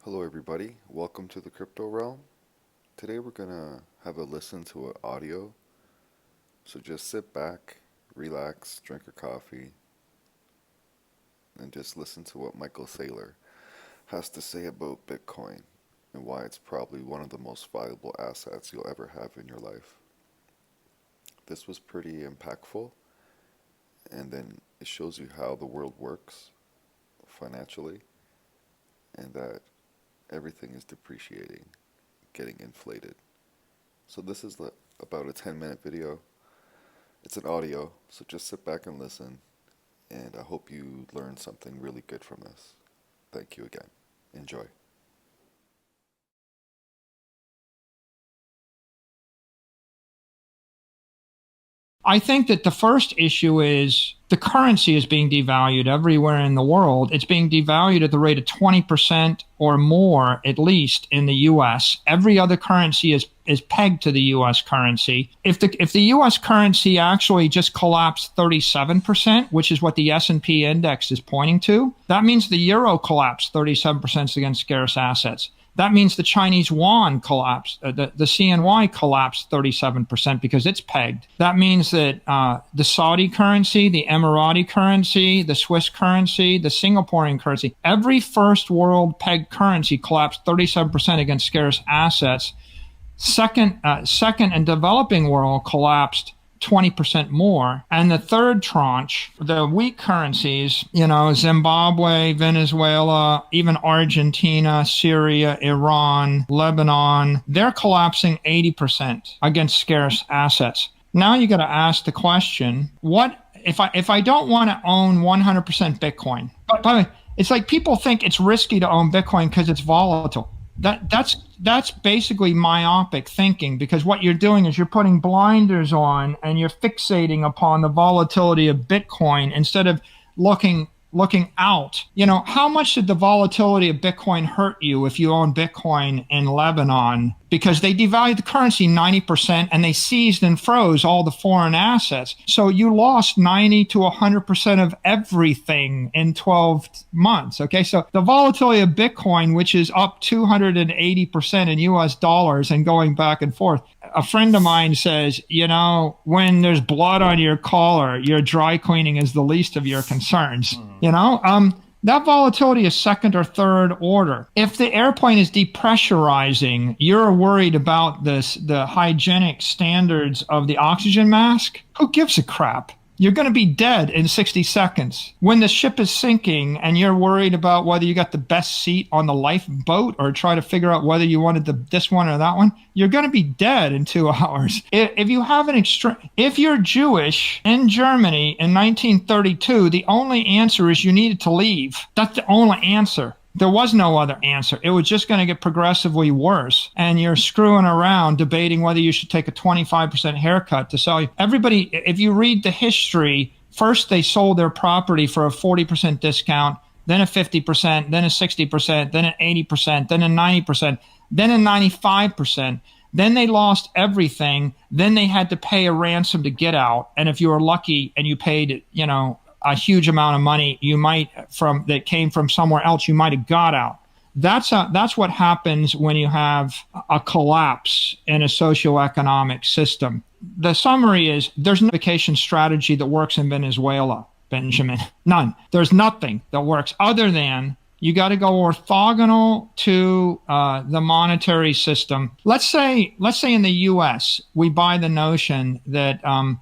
Hello everybody, welcome to the crypto realm. Today we're gonna have a listen to an audio. So just sit back, relax, drink your coffee, and just listen to what Michael Saylor has to say about Bitcoin and why it's probably one of the most valuable assets you'll ever have in your life. This was pretty impactful, and then it shows you how the world works financially and that everything is depreciating, getting inflated. So this is about a 10-minute video. It's an audio, so just sit back and listen, and I hope you learn something really good from this. Thank you again. Enjoy. I think that the first issue is the currency is being devalued everywhere in the world. It's being devalued at the rate of 20% or more, at least in the US. Every other currency is pegged to the US currency. If the US currency actually just collapsed 37%, which is what the S&P index is pointing to, that means the euro collapsed 37% against scarce assets. That means the Chinese yuan collapsed, the CNY collapsed 37% because it's pegged. That means that the Saudi currency, the Emirati currency, the Swiss currency, the Singaporean currency, every first world pegged currency collapsed 37% against scarce assets. Second and developing world collapsed 20% more. And the third tranche, the weak currencies, Zimbabwe, Venezuela, even Argentina, Syria, Iran, Lebanon, they're collapsing 80% against scarce assets. Now you got to ask the question, what if I don't want to own 100% Bitcoin? By the way, it's like people think it's risky to own Bitcoin because it's volatile. That's basically myopic thinking, because what you're doing is you're putting blinders on and you're fixating upon the volatility of Bitcoin instead of looking out. How much did the volatility of Bitcoin hurt you if you own Bitcoin in Lebanon? Because they devalued the currency 90% and they seized and froze all the foreign assets. So you lost 90 to 100% of everything in 12 months. Okay, so the volatility of Bitcoin, which is up 280% in US dollars and going back and forth. A friend of mine says, when there's blood on your collar, your dry cleaning is the least of your concerns. That volatility is second or third order. If the airplane is depressurizing, you're worried about the hygienic standards of the oxygen mask. Who gives a crap? You're going to be dead in 60 seconds. When the ship is sinking and you're worried about whether you got the best seat on the lifeboat or try to figure out whether you wanted this one or that one, you're going to be dead in 2 hours. If you have if you're Jewish in Germany in 1932, the only answer is you needed to leave. That's the only answer. There was no other answer. It was just going to get progressively worse. And you're screwing around debating whether you should take a 25% haircut to sell you. Everybody, if you read the history, first they sold their property for a 40% discount, then a 50%, then a 60%, then an 80%, then a 90%, then a 95%. Then they lost everything. Then they had to pay a ransom to get out. And if you were lucky and you paid, a huge amount of money that came from somewhere else, you might have got out. That's what happens when you have a collapse in a socioeconomic system. The summary is there's no vacation strategy that works in Venezuela, Benjamin. None. There's nothing that works other than you got to go orthogonal to the monetary system. Let's say in the U.S. we buy the notion that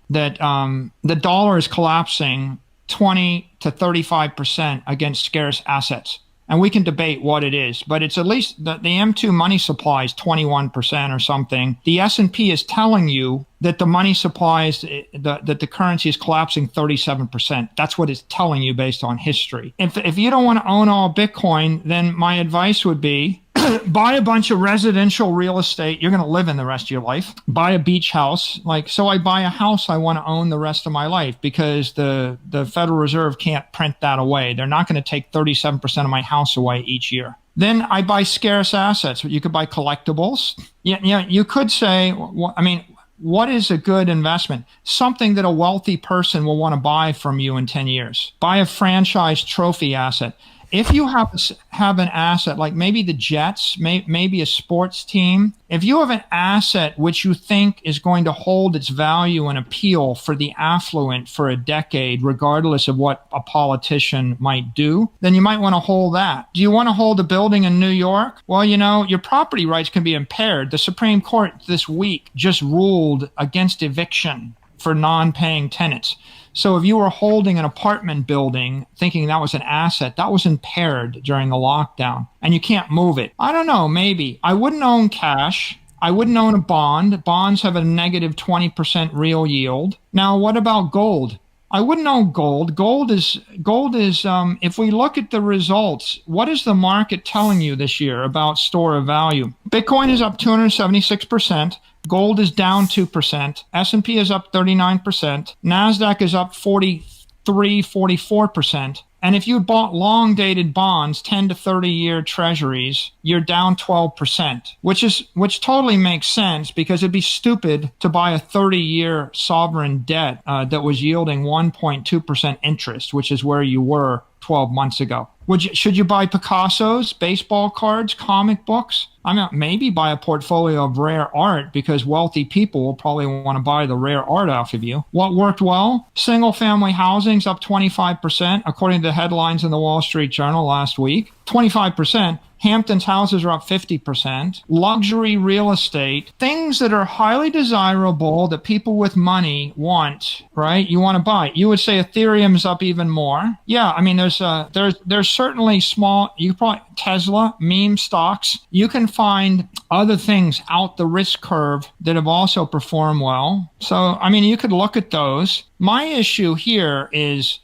the dollar is collapsing 20 to 35% against scarce assets. And we can debate what it is, but it's at least the M2 money supply is 21% or something. The S&P is telling you that the money supply is, that the currency is collapsing 37%. That's what it's telling you based on history. If you don't want to own all Bitcoin, then my advice would be buy a bunch of residential real estate you're going to live in the rest of your life. Buy a beach house. So I buy a house I want to own the rest of my life because the Federal Reserve can't print that away. They're not going to take 37% of my house away each year. Then I buy scarce assets. You could buy collectibles. You could say, what is a good investment? Something that a wealthy person will want to buy from you in 10 years. Buy a franchise trophy asset. if you have an asset like maybe the Jets, maybe a sports team, if you have an asset which you think is going to hold its value and appeal for the affluent for a decade, regardless of what a politician might do, then you might want to hold that. Do you want to hold a building in New York? Well, you know, your property rights can be impaired. The Supreme Court this week just ruled against eviction for non-paying tenants. So if you were holding an apartment building thinking that was an asset, that was impaired during the lockdown and you can't move it. I don't know, maybe. I wouldn't own cash. I wouldn't own a bond. Bonds have a negative 20% real yield. Now, what about gold? I wouldn't own gold. Gold is if we look at the results, what is the market telling you this year about store of value? Bitcoin is up 276%. Gold is down 2%. S&P is up 39%. NASDAQ is up 44%. And if you bought long-dated bonds, 10 to 30-year treasuries, you're down 12%, which totally makes sense because it'd be stupid to buy a 30-year sovereign debt that was yielding 1.2% interest, which is where you were 12 months ago. Should you buy Picasso's, baseball cards, comic books? I mean, maybe buy a portfolio of rare art because wealthy people will probably want to buy the rare art off of you. What worked well? Single-family housing's up 25%, according to the headlines in the Wall Street Journal last week. 25%. Hampton's houses are up 50%. Luxury real estate, things that are highly desirable that people with money want, right? You want to buy. You would say Ethereum is up even more. Yeah, I mean, there's certainly small, you probably Tesla, meme stocks. You can find other things out the risk curve that have also performed well. So, I mean, you could look at those. My issue here is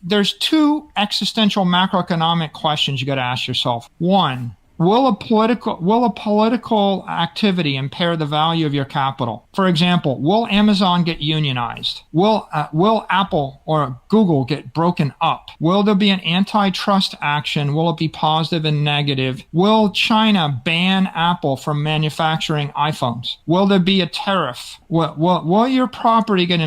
there's two existential macroeconomic questions you got to ask yourself. One, will a political activity impair the value of your capital? For example, will Amazon get unionized? Will Apple or Google get broken up? Will there be an antitrust action? Will it be positive and negative? Will China ban Apple from manufacturing iPhones? Will there be a tariff? Will your property get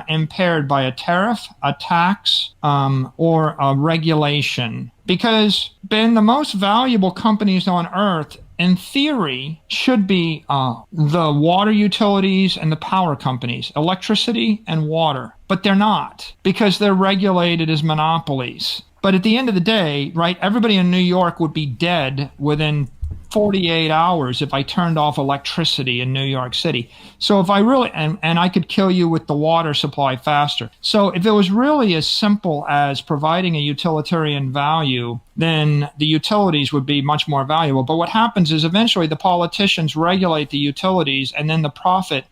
impaired by a tariff, a tax, or a regulation? Because the most valuable companies on earth, in theory, should be the water utilities and the power companies, electricity and water. But they're not, because they're regulated as monopolies. But at the end of the day, right, everybody in New York would be dead within 48 hours if I turned off electricity in New York City. So if I really, and I could kill you with the water supply faster. So if it was really as simple as providing a utilitarian value, then the utilities would be much more valuable. But what happens is eventually the politicians regulate the utilities and then the profit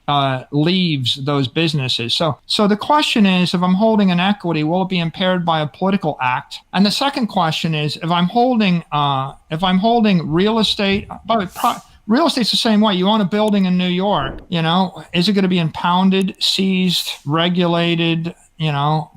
leaves those businesses. So the question is, if I'm holding an equity, will it be impaired by a political act? And the second question is, if I'm holding real estate, real estate's the same way. You own a building in New York, is it going to be impounded, seized, regulated,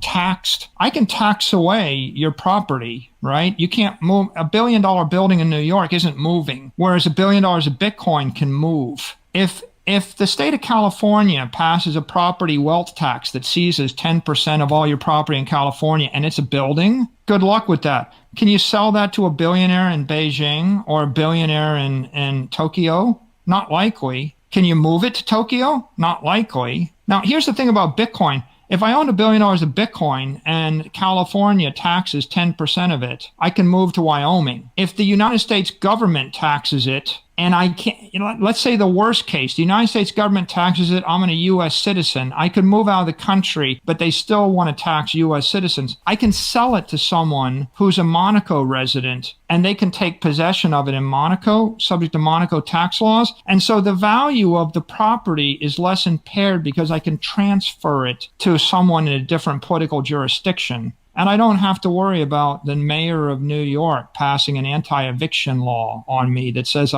taxed? I can tax away your property, right? You can't move. $1 billion building in New York isn't moving, whereas $1 billion of Bitcoin can move. If the state of California passes a property wealth tax that seizes 10% of all your property in California and it's a building, good luck with that. Can you sell that to a billionaire in Beijing or a billionaire in Tokyo? Not likely. Can you move it to Tokyo? Not likely. Now, here's the thing about Bitcoin. If I own $1 billion of Bitcoin and California taxes 10% of it, I can move to Wyoming. If the United States government taxes it, and I can't, let's say the worst case, the United States government taxes it, I'm a U.S. citizen. I could move out of the country, but they still want to tax U.S. citizens. I can sell it to someone who's a Monaco resident, and they can take possession of it in Monaco, subject to Monaco tax laws. And so the value of the property is less impaired because I can transfer it to someone in a different political jurisdiction. And I don't have to worry about the mayor of New York passing an anti-eviction law on me that says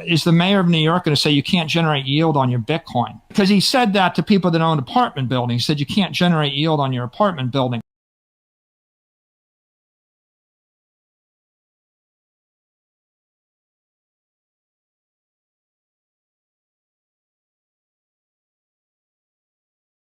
is the mayor of New York going to say you can't generate yield on your Bitcoin? Because he said that to people that owned apartment buildings. He said you can't generate yield on your apartment building.